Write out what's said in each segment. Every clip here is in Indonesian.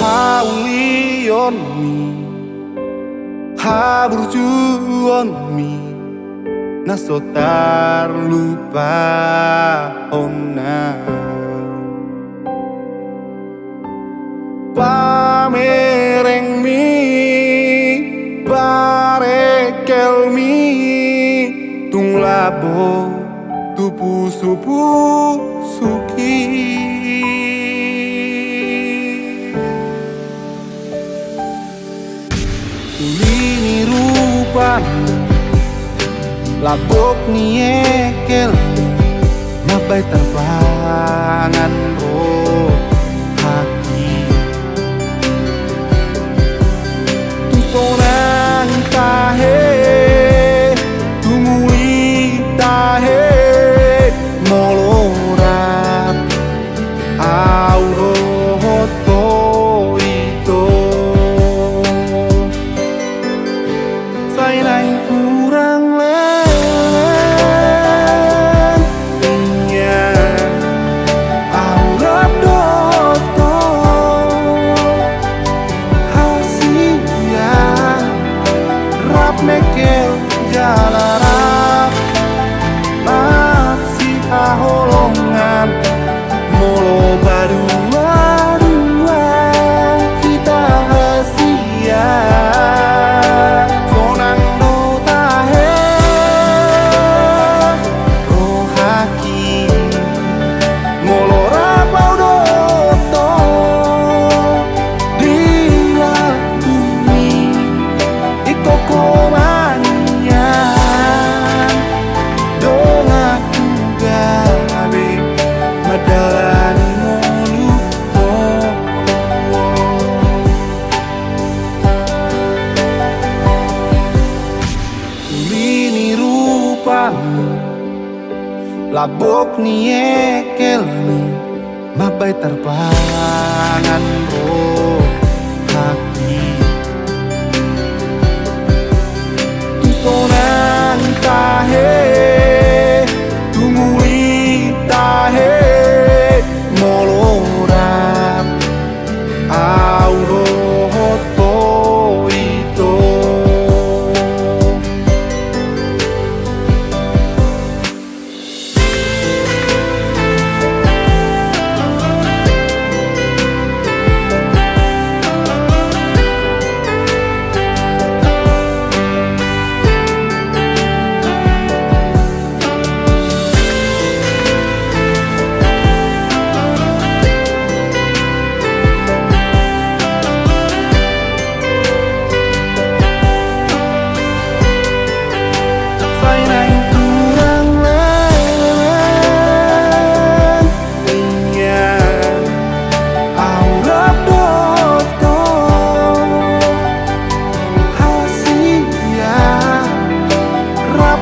Hauli on me, haburju on me, nasotar lupa ona. Pamereng mi, barekel mi, tung labo, tupu supu suki. Lini rupamu, labok ni ekel, mabai terbangan roh hati. Tusonang tahe, tumuli tahe, molorap, aurohoto. Kurang lelen inya aurap doto hasia rap mekel jalarap masih aholongan molo badua-dua kita hasia. Labok ni ekelmu, mabai terbangan roh hati. Tusonang tahe, tumuli tahe, molorap, aurohoto itu.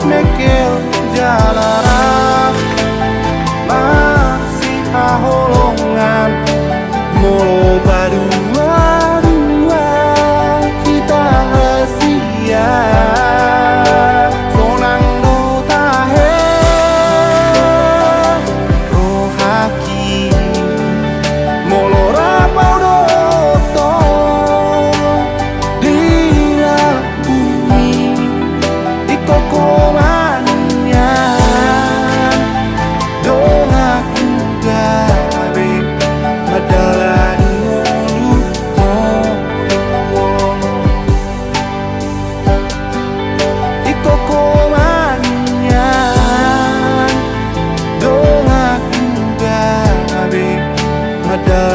Mekel jalarap masih aholongan molo badua-dua kita hasia. Sonang no tahe roh haki molo rapau doto dila bumi ikoko ada